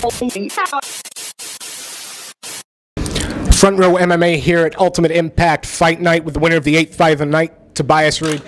Front Row MMA here at Ultimate Impact Fight Night with the winner of the 8th fight of the night, Tobias Reid.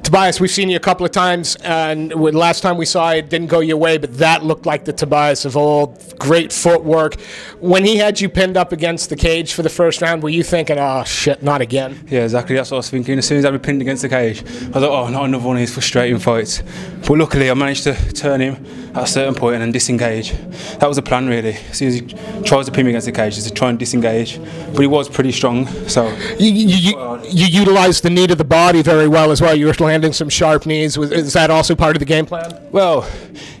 Tobias, we've seen you a couple of times, and last time we saw you, it didn't go your way, but that looked like the Tobias of old. Great footwork. When he had you pinned up against the cage for the first round, were you thinking, oh, shit, not again? Yeah, exactly. That's what I was thinking. As soon as I was pinned against the cage, I was like, oh, not another one of these frustrating fights. But luckily, I managed to turn him at a certain point and then disengage. That was the plan, really. As soon as he tries to pin me against the cage, is to try and disengage. But he was pretty strong, so... You utilised the knee to the body very well as well. You were landing some sharp knees. Is that also part of the game plan? Well,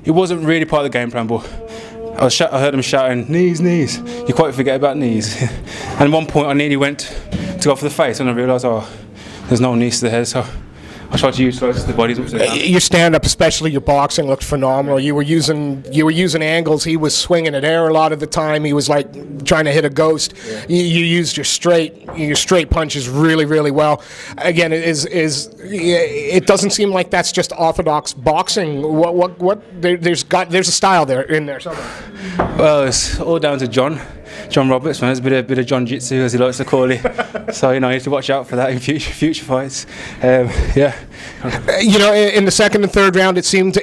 it wasn't really part of the game plan, but I heard him shouting, knees, knees. You quite forget about knees. And at one point I nearly went to go for the face and I realised, oh, there's no knees to the head, so I tried to utilise the body's upside down. Your stand-up, especially your boxing, looked phenomenal. You were using angles. He was swinging at air a lot of the time. He was like trying to hit a ghost. Yeah. You used your straight punches really, really well. Again, it doesn't seem like that's just orthodox boxing. There's a style there in there somewhere. Well, it's all down to John Roberts, man. There's a bit of John Jitsu, as he likes to call it. So, you know, you have to watch out for that in future fights. Yeah. You know, in the second and third round, it seemed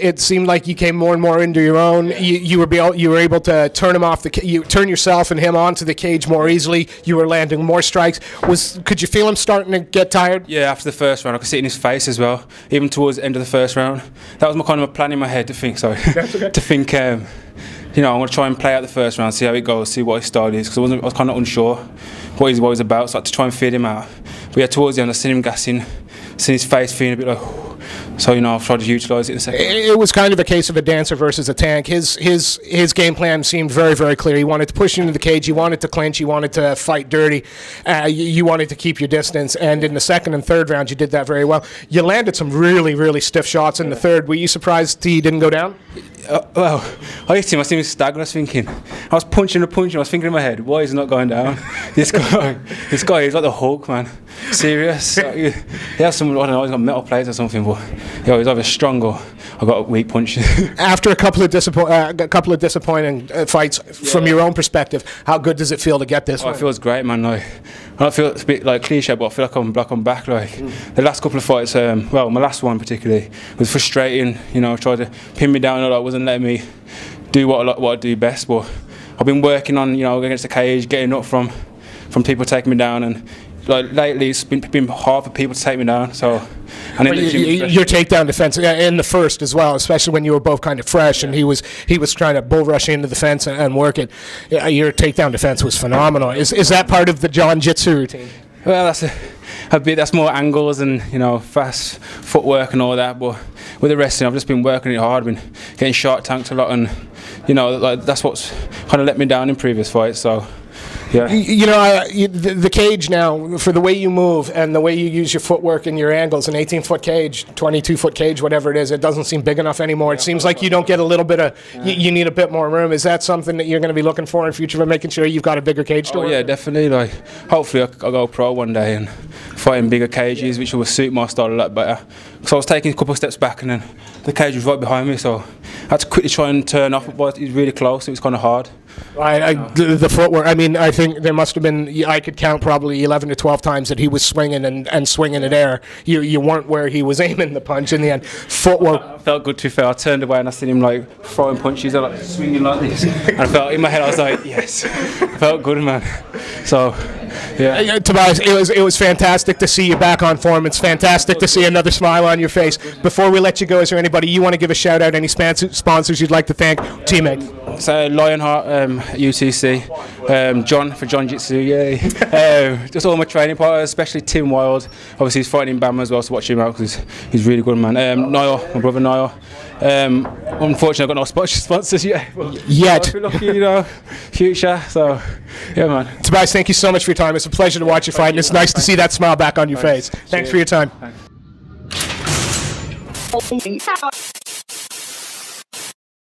like you came more and more into your own. You were able to turn him off you turn yourself and him onto the cage more easily. You were landing more strikes. Could you feel him starting to get tired? Yeah, after the first round, I could see it in his face as well. Even towards the end of the first round, that was my kind of a plan in my head to think. Sorry, okay. To think. You know, I'm going to try and play out the first round, see how it goes, see what his style is, because I was kind of unsure what he's about, so I had to try and feel him out. But yeah, towards the end, I seen him gassing, seen his face feeling a bit like, so, you know, I've tried to utilise it in a second. It was kind of a case of a dancer versus a tank. His game plan seemed very, very clear. He wanted to push you into the cage, he wanted to clinch, he wanted to fight dirty, you wanted to keep your distance, and in the second and third round, you did that very well. You landed some really, really stiff shots in the third. Were you surprised he didn't go down? Well, I hit him, I seen him stagger, I was thinking, I was punching, I was thinking in my head, why is he not going down? This guy, he's like the Hulk, man. Serious. He has some, I don't know, he's got metal plates or something, but yeah, he's either strong or I got a weak punch. After a couple of disappointing fights, from your own perspective, how good does it feel to get this one? It feels great, man. Like, I don't feel it's a bit like cliche, but I feel like I'm back. Like the last couple of fights, well, my last one particularly was frustrating. You know, tried to pin me down, like wasn't letting me do what I do best. But I've been working on, you know, against the cage, getting up from people taking me down, and like lately it's been hard for people to take me down. So. And your takedown defense in the first as well, especially when you were both kind of fresh, and he was trying to bull rush into the fence and work it. Your takedown defense was phenomenal. Is that part of the John Jitsu routine? Well, that's more angles and, you know, fast footwork and all that. But with the wrestling, I've just been working it hard, been getting shark tanked a lot, and you know, like, that's what's kind of let me down in previous fights. So. Yeah. You know, the cage now, for the way you move and the way you use your footwork and your angles, an 18-foot cage, 22-foot cage, whatever it is, it doesn't seem big enough anymore. It seems like you don't get a little bit of, you need a bit more room. Is that something that you're going to be looking for in future, for making sure you've got a bigger cage to work? Yeah, definitely. Like, hopefully I'll go pro one day and fight in bigger cages, which will suit my style a lot better. So I was taking a couple of steps back and then the cage was right behind me, so I had to quickly try and turn off, but it was really close, it was kind of hard. The footwork, I mean, I think there must have been, I could count probably 11 to 12 times that he was swinging and swinging at air. You weren't where he was aiming the punch in the end. Footwork. I felt good, to be fair. I turned away and I seen him like throwing punches, like swinging like this. And I felt, in my head, I was like, yes. I felt good, man. So, yeah. Tobias, it was fantastic to see you back on form. It's fantastic to see another smile on your face. Before we let you go, is there anybody you want to give a shout out, any sponsors you'd like to thank? Teammate. So Lionheart, UTC, John for John Jitsu, yay. Just all my training partners, especially Tim Wild. Obviously he's fighting in Bama as well, so watch him out because he's really good, man. Niall, my brother Niall. Unfortunately I've got no sponsors yet. I'll be lucky, you know, future. So yeah, man. Tobias, thank you so much for your time. It's a pleasure to watch you fight, and it's nice to see that smile back on your face. Thanks for your time.